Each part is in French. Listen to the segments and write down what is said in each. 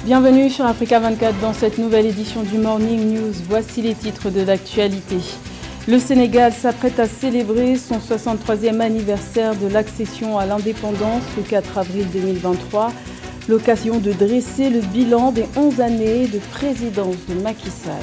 Bienvenue sur Africa 24 dans cette nouvelle édition du Morning News. Voici les titres de l'actualité. Le Sénégal s'apprête à célébrer son 63e anniversaire de l'accession à l'indépendance le 4 avril 2023. L'occasion de dresser le bilan des 11 années de présidence de Macky Sall.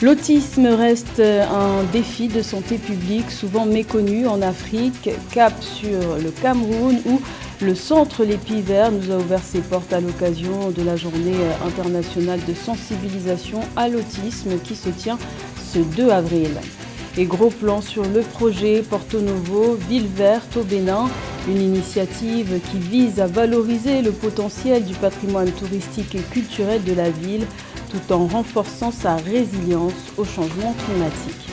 L'autisme reste un défi de santé publique souvent méconnu en Afrique. Cap sur le Cameroun où le centre Les Pieds Verts nous a ouvert ses portes à l'occasion de la journée internationale de sensibilisation à l'autisme qui se tient ce 2 avril. Et gros plan sur le projet Porto Novo, Ville Verte au Bénin, une initiative qui vise à valoriser le potentiel du patrimoine touristique et culturel de la ville tout en renforçant sa résilience au changement climatique.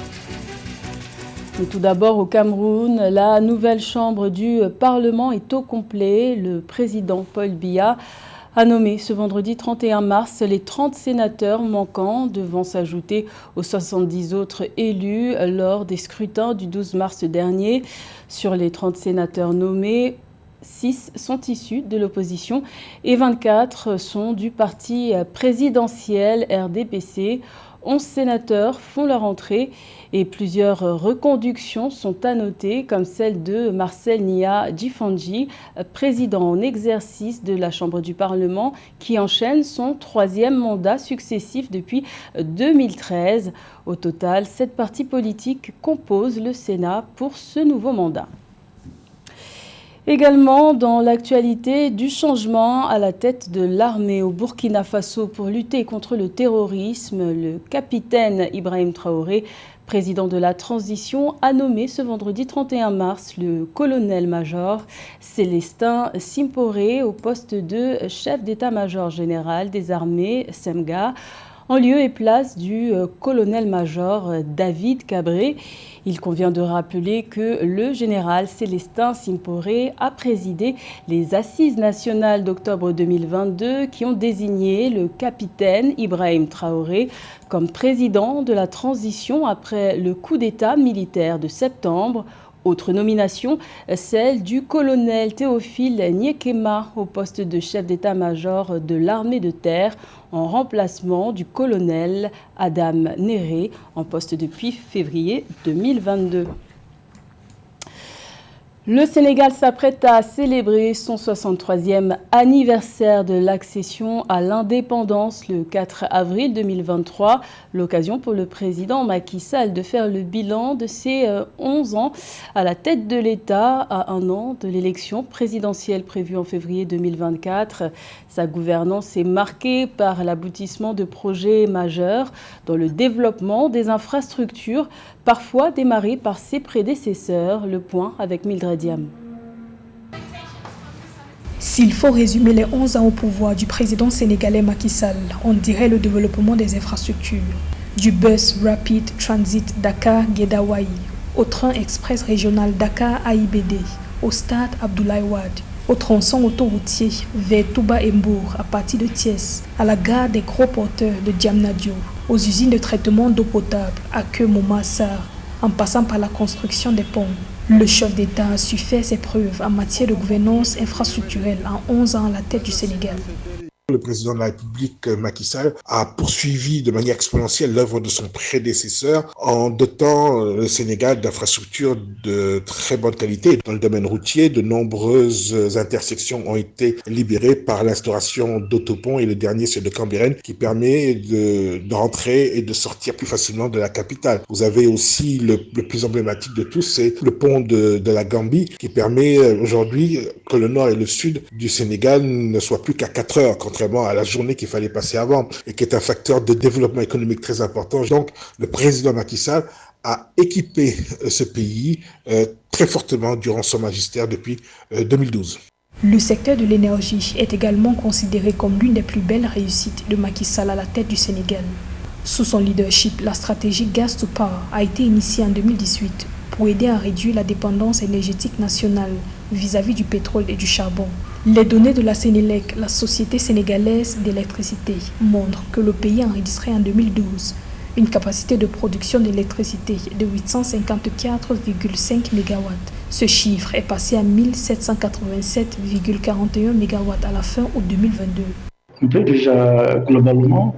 Mais tout d'abord au Cameroun, la nouvelle chambre du Parlement est au complet. Le président Paul Biya a nommé ce vendredi 31 mars les 30 sénateurs manquants, devant s'ajouter aux 70 autres élus lors des scrutins du 12 mars dernier. Sur les 30 sénateurs nommés, 6 sont issus de l'opposition et 24 sont du parti présidentiel RDPC. 11 sénateurs font leur entrée et plusieurs reconductions sont à noter, comme celle de Marcel Nia Djifandji, président en exercice de la Chambre du Parlement, qui enchaîne son 3e mandat successif depuis 2013. Au total, 7 partis politiques composent le Sénat pour ce nouveau mandat. Également dans l'actualité du changement à la tête de l'armée au Burkina Faso pour lutter contre le terrorisme, le capitaine Ibrahim Traoré, président de la transition, a nommé ce vendredi 31 mars le colonel-major Célestin Simporé au poste de chef d'état-major général des armées SEMGA, en lieu et place du colonel-major David Cabré. Il convient de rappeler que le général Célestin Simporé a présidé les Assises nationales d'octobre 2022 qui ont désigné le capitaine Ibrahim Traoré comme président de la transition après le coup d'État militaire de septembre. Autre nomination, celle du colonel Théophile Nyekema au poste de chef d'état-major de l'armée de terre en remplacement du colonel Adam Néré en poste depuis février 2022. Le Sénégal s'apprête à célébrer son 63e anniversaire de l'accession à l'indépendance le 4 avril 2023. L'occasion pour le président Macky Sall de faire le bilan de ses 11 ans à la tête de l'État à un an de l'élection présidentielle prévue en février 2024. Sa gouvernance est marquée par l'aboutissement de projets majeurs dans le développement des infrastructures, parfois démarrés par ses prédécesseurs. Le point avec Mildred Diam. S'il faut résumer les 11 ans au pouvoir du président sénégalais Macky Sall, on dirait le développement des infrastructures. Du bus Rapid Transit Dakar-Guédawaï, au train express régional Dakar-AIBD, au stade Abdoulaye Wade, au tronçon autoroutier vers Touba et Mbour à partir de Thiès, à la gare des gros porteurs de Diamniadio, aux usines de traitement d'eau potable à Keu-Momassar, en passant par la construction des ponts. Le chef d'État a su faire ses preuves en matière de gouvernance infrastructurelle en 11 ans à la tête du Sénégal. Le président de la République, Macky Sall, a poursuivi de manière exponentielle l'œuvre de son prédécesseur en dotant le Sénégal d'infrastructures de très bonne qualité. Dans le domaine routier, de nombreuses intersections ont été libérées par l'instauration d'autoponts et le dernier, c'est de Cambérène, qui permet de rentrer et de sortir plus facilement de la capitale. Vous avez aussi le plus emblématique de tous, c'est le pont de la Gambie qui permet aujourd'hui que le nord et le sud du Sénégal ne soient plus qu'à 4 heures, contrairement à la journée qu'il fallait passer avant et qui est un facteur de développement économique très important. Donc, le président Macky Sall a équipé ce pays très fortement durant son magistère depuis 2012. Le secteur de l'énergie est également considéré comme l'une des plus belles réussites de Macky Sall à la tête du Sénégal. Sous son leadership, la stratégie Gas to Power a été initiée en 2018 pour aider à réduire la dépendance énergétique nationale vis-à-vis du pétrole et du charbon. Les données de la Sénélec, la société sénégalaise d'électricité, montrent que le pays a enregistré en 2012 une capacité de production d'électricité de 854,5 MW. Ce chiffre est passé à 1787,41 MW à la fin août 2022. On peut déjà globalement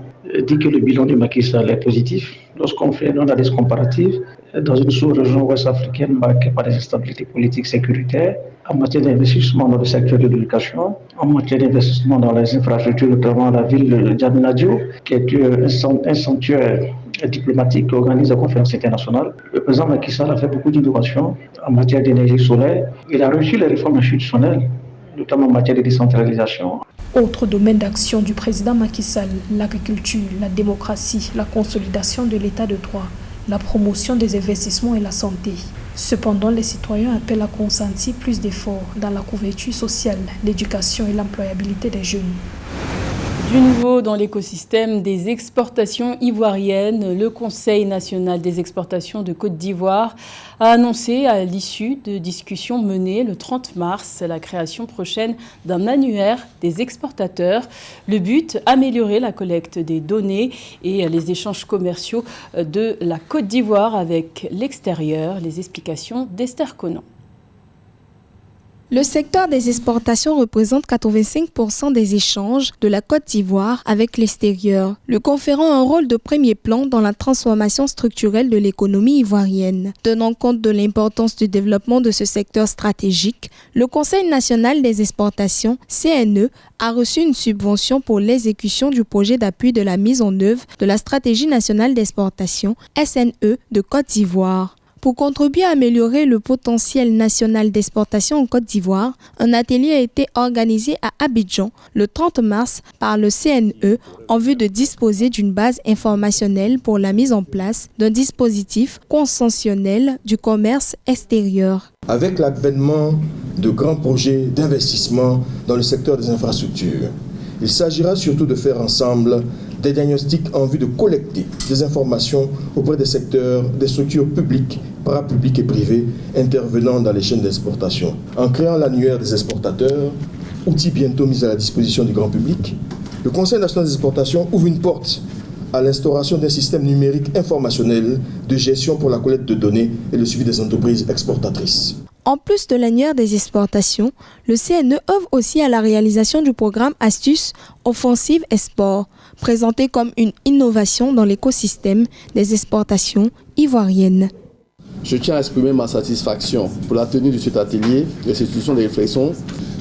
dire que le bilan du Macky Sall est positif. Lorsqu'on fait une analyse comparative, dans une sous-région ouest-africaine marquée par des instabilités politiques sécuritaires, en matière d'investissement dans le secteur de l'éducation, en matière d'investissement dans les infrastructures, notamment la ville de Djamnadio, qui est un sanctuaire diplomatique qui organise des conférences internationales. Le président Macky Sall a fait beaucoup d'innovations en matière d'énergie solaire. Il a réussi les réformes institutionnelles, notamment en matière de décentralisation. Autre domaine d'action du président Macky Sall, l'agriculture, la démocratie, la consolidation de l'état de droit, la promotion des investissements et la santé. Cependant, les citoyens appellent à consentir plus d'efforts dans la couverture sociale, l'éducation et l'employabilité des jeunes. Du nouveau dans l'écosystème des exportations ivoiriennes, le Conseil national des exportations de Côte d'Ivoire a annoncé à l'issue de discussions menées le 30 mars la création prochaine d'un annuaire des exportateurs. Le but, améliorer la collecte des données et les échanges commerciaux de la Côte d'Ivoire avec l'extérieur. Les explications d'Esther Conan. Le secteur des exportations représente 85% des échanges de la Côte d'Ivoire avec l'extérieur, lui conférant un rôle de premier plan dans la transformation structurelle de l'économie ivoirienne. Tenant compte de l'importance du développement de ce secteur stratégique, le Conseil national des exportations, CNE, a reçu une subvention pour l'exécution du projet d'appui de la mise en œuvre de la stratégie nationale d'exportation, SNE, de Côte d'Ivoire. Pour contribuer à améliorer le potentiel national d'exportation en Côte d'Ivoire, un atelier a été organisé à Abidjan le 30 mars par le CNE en vue de disposer d'une base informationnelle pour la mise en place d'un dispositif consensuel du commerce extérieur. Avec l'avènement de grands projets d'investissement dans le secteur des infrastructures, il s'agira surtout de faire ensemble des diagnostics en vue de collecter des informations auprès des secteurs, des structures publiques, parapubliques et privées intervenant dans les chaînes d'exportation. En créant l'annuaire des exportateurs, outil bientôt mis à la disposition du grand public, le Conseil national des exportations ouvre une porte à l'instauration d'un système numérique informationnel de gestion pour la collecte de données et le suivi des entreprises exportatrices. En plus de l'annuaire des exportations, le CNE œuvre aussi à la réalisation du programme Astuces Offensive Export, présenté comme une innovation dans l'écosystème des exportations ivoiriennes. Je tiens à exprimer ma satisfaction pour la tenue de cet atelier et cette institution de réflexion.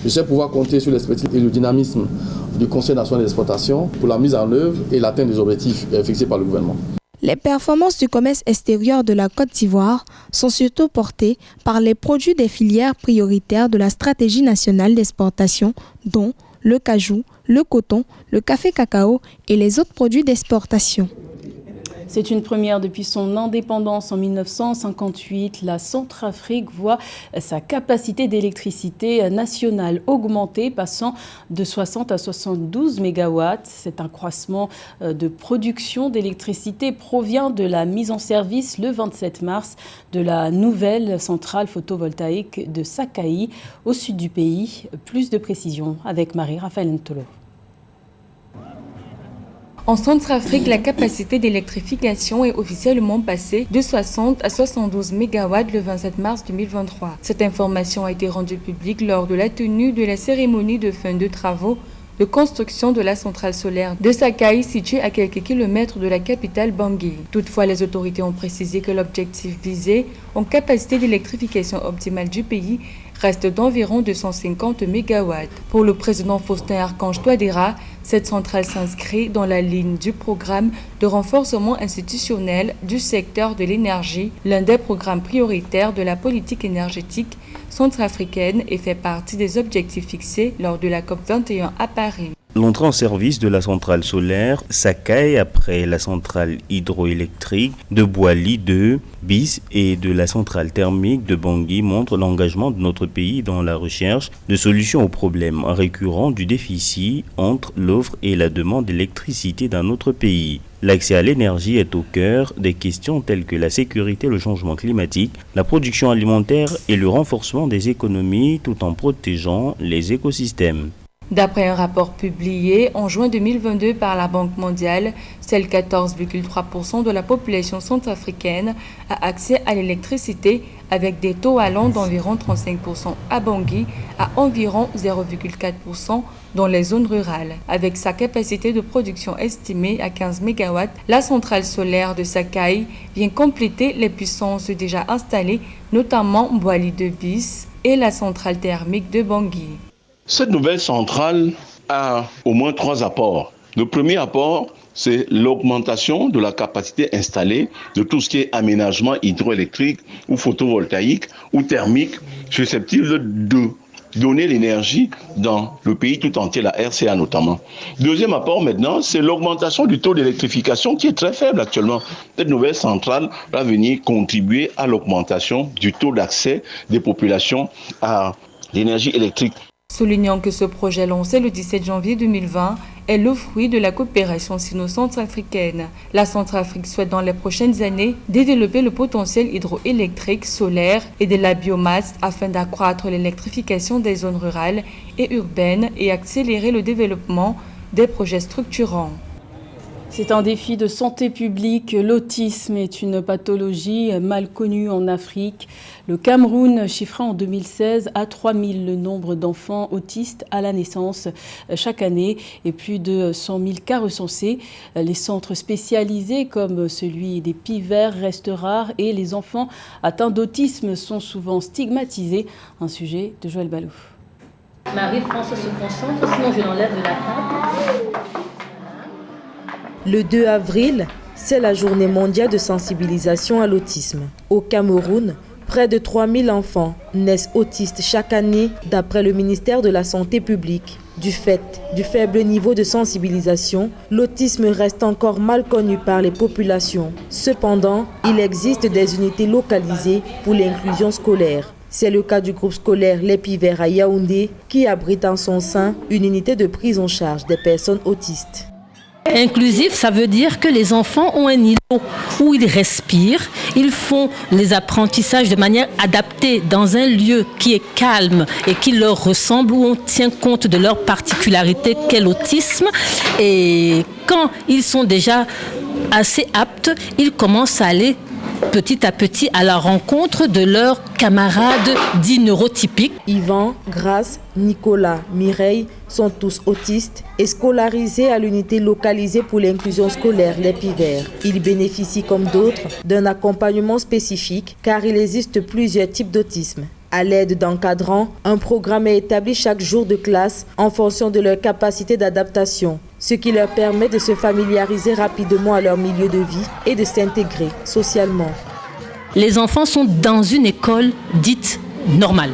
Je sais pouvoir compter sur l'expertise et le dynamisme du Conseil national des exportations pour la mise en œuvre et l'atteinte des objectifs fixés par le gouvernement. Les performances du commerce extérieur de la Côte d'Ivoire sont surtout portées par les produits des filières prioritaires de la stratégie nationale d'exportation, dont le cajou, le coton, le café cacao et les autres produits d'exportation. C'est une première depuis son indépendance en 1958. La Centrafrique voit sa capacité d'électricité nationale augmenter, passant de 60 à 72 MW. Cet accroissement de production d'électricité provient de la mise en service le 27 mars de la nouvelle centrale photovoltaïque de Sakaï au sud du pays. Plus de précisions avec Marie-Raphaël Ntolo. En Centrafrique, la capacité d'électrification est officiellement passée de 60 à 72 MW le 27 mars 2023. Cette information a été rendue publique lors de la tenue de la cérémonie de fin de travaux de construction de la centrale solaire de Sakaï, située à quelques kilomètres de la capitale Bangui. Toutefois, les autorités ont précisé que l'objectif visé en capacité d'électrification optimale du pays reste d'environ 250 MW. Pour le président Faustin Archange Touadéra, cette centrale s'inscrit dans la ligne du programme de renforcement institutionnel du secteur de l'énergie, l'un des programmes prioritaires de la politique énergétique centrafricaine et fait partie des objectifs fixés lors de la COP21 à Paris. L'entrée en service de la centrale solaire Sakaï après la centrale hydroélectrique de Boali 2 bis et de la centrale thermique de Bangui montre l'engagement de notre pays dans la recherche de solutions aux problèmes récurrents du déficit entre l'offre et la demande d'électricité dans notre pays. L'accès à l'énergie est au cœur des questions telles que la sécurité, le changement climatique, la production alimentaire et le renforcement des économies tout en protégeant les écosystèmes. D'après un rapport publié en juin 2022 par la Banque mondiale, seuls 14,3% de la population centrafricaine a accès à l'électricité avec des taux allant d'environ 35% à Bangui à environ 0,4% dans les zones rurales. Avec sa capacité de production estimée à 15 MW, la centrale solaire de Sakai vient compléter les puissances déjà installées, notamment Boali de Bis et la centrale thermique de Bangui. Cette nouvelle centrale a au moins 3 apports. Le premier apport, c'est l'augmentation de la capacité installée de tout ce qui est aménagement hydroélectrique ou photovoltaïque ou thermique susceptible de donner l'énergie dans le pays tout entier, la RCA notamment. Deuxième apport maintenant, c'est l'augmentation du taux d'électrification qui est très faible actuellement. Cette nouvelle centrale va venir contribuer à l'augmentation du taux d'accès des populations à l'énergie électrique. Soulignant que ce projet lancé le 17 janvier 2020 est le fruit de la coopération sino-centrafricaine. La Centrafrique souhaite dans les prochaines années développer le potentiel hydroélectrique, solaire et de la biomasse afin d'accroître l'électrification des zones rurales et urbaines et accélérer le développement des projets structurants. C'est un défi de santé publique. L'autisme est une pathologie mal connue en Afrique. Le Cameroun chiffrait en 2016 à 3000 le nombre d'enfants autistes à la naissance chaque année et plus de 100 000 cas recensés. Les centres spécialisés comme celui des Pivers restent rares et les enfants atteints d'autisme sont souvent stigmatisés. Un sujet de Joël Ballot. Marie-France se concentre, sinon je l'enlève de la table. Le 2 avril, c'est la journée mondiale de sensibilisation à l'autisme. Au Cameroun, près de 3000 enfants naissent autistes chaque année d'après le ministère de la Santé publique. Du fait du faible niveau de sensibilisation, l'autisme reste encore mal connu par les populations. Cependant, il existe des unités localisées pour l'inclusion scolaire. C'est le cas du groupe scolaire Les Pivers à Yaoundé qui abrite en son sein une unité de prise en charge des personnes autistes. Inclusif, ça veut dire que les enfants ont un îlot où ils respirent, ils font les apprentissages de manière adaptée dans un lieu qui est calme et qui leur ressemble, où on tient compte de leur particularité qu'est l'autisme. Et quand ils sont déjà assez aptes, ils commencent à aller petit à petit à la rencontre de leurs camarades dits neurotypiques. Yvan, Grace, Nicolas, Mireille sont tous autistes et scolarisés à l'unité localisée pour l'inclusion scolaire Les Pivers. Ils bénéficient comme d'autres d'un accompagnement spécifique car il existe plusieurs types d'autisme. À l'aide d'encadrants, un programme est établi chaque jour de classe en fonction de leur capacité d'adaptation, ce qui leur permet de se familiariser rapidement à leur milieu de vie et de s'intégrer socialement. Les enfants sont dans une école dite normale.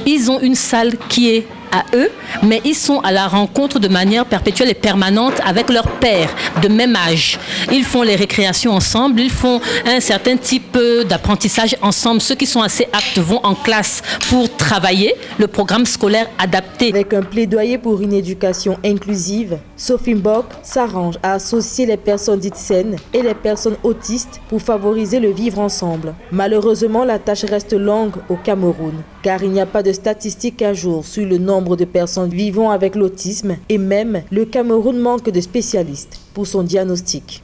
Ils ont une salle qui est à eux, mais ils sont à la rencontre de manière perpétuelle et permanente avec leurs pairs de même âge. Ils font les récréations ensemble, ils font un certain type d'apprentissage ensemble. Ceux qui sont assez aptes vont en classe pour travailler le programme scolaire adapté. Avec un plaidoyer pour une éducation inclusive, Sophie Mbok s'arrange à associer les personnes dites saines et les personnes autistes pour favoriser le vivre ensemble. Malheureusement, la tâche reste longue au Cameroun, car il n'y a pas de statistiques à jour sur le nombre de personnes vivant avec l'autisme et même le Cameroun manque de spécialistes pour son diagnostic.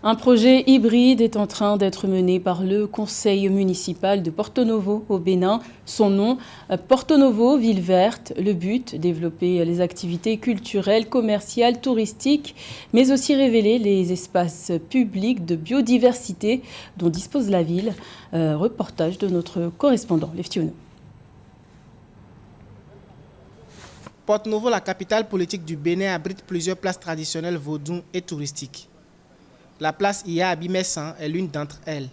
Un projet hybride est en train d'être mené par le conseil municipal de Porto Novo au Bénin. Son nom, Porto Novo, ville verte. Le but, développer les activités culturelles, commerciales, touristiques, mais aussi révéler les espaces publics de biodiversité dont dispose la ville. Reportage de notre correspondant, Leftiono. Porto Novo, la capitale politique du Bénin, abrite plusieurs places traditionnelles vaudou et touristiques. La place Iya Abimessan est l'une d'entre elles.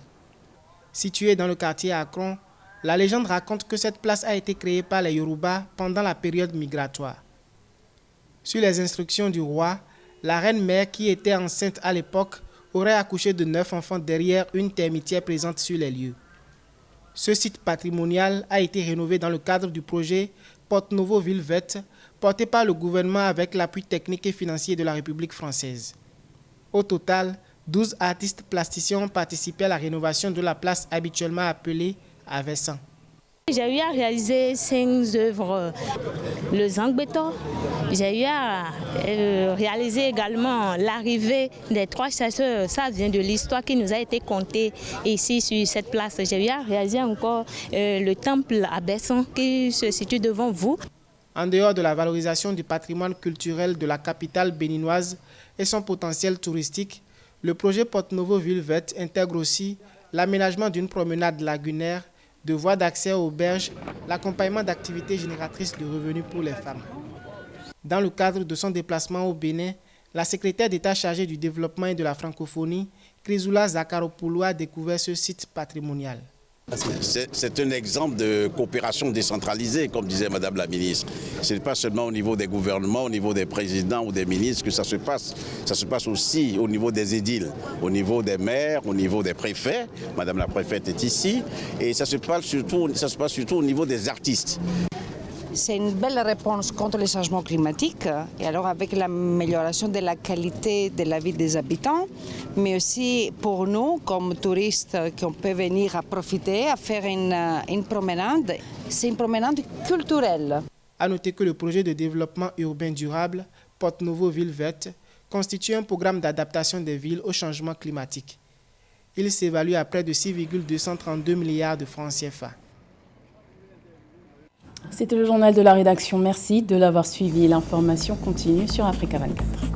Située dans le quartier Akron, la légende raconte que cette place a été créée par les Yoruba pendant la période migratoire. Sur les instructions du roi, la reine-mère, qui était enceinte à l'époque, aurait accouché de 9 enfants derrière une termitière présente sur les lieux. Ce site patrimonial a été rénové dans le cadre du projet Porto Novo Ville Verte, porté par le gouvernement avec l'appui technique et financier de la République française. Au total, 12 artistes plasticiens ont participé à la rénovation de la place habituellement appelée Avessan. J'ai eu à réaliser 5 œuvres, le Zangbeto. J'ai eu à réaliser également l'arrivée des 3 chasseurs. Ça vient de l'histoire qui nous a été contée ici sur cette place. J'ai eu à réaliser encore le temple à Besson qui se situe devant vous. En dehors de la valorisation du patrimoine culturel de la capitale béninoise et son potentiel touristique, le projet Porto Novo Ville Verte intègre aussi l'aménagement d'une promenade lagunaire, de voies d'accès aux berges, l'accompagnement d'activités génératrices de revenus pour les femmes. Dans le cadre de son déplacement au Bénin, la secrétaire d'État chargée du développement et de la francophonie, Chrysoula Zakharopoulou, a découvert ce site patrimonial. C'est un exemple de coopération décentralisée, comme disait Madame la ministre. Ce n'est pas seulement au niveau des gouvernements, au niveau des présidents ou des ministres que ça se passe. Ça se passe aussi au niveau des édiles, au niveau des maires, au niveau des préfets. Madame la préfète est ici. Et ça se passe surtout au niveau des artistes. C'est une belle réponse contre le changement climatique et alors avec l'amélioration de la qualité de la vie des habitants, mais aussi pour nous comme touristes qu'on peut venir à profiter, à faire une promenade. C'est une promenade culturelle. À noter que le projet de développement urbain durable Porto Novo Ville Verte constitue un programme d'adaptation des villes au changement climatique. Il s'évalue à près de 6,232 milliards de francs CFA. C'était le journal de la rédaction. Merci de l'avoir suivi. L'information continue sur Africa 24.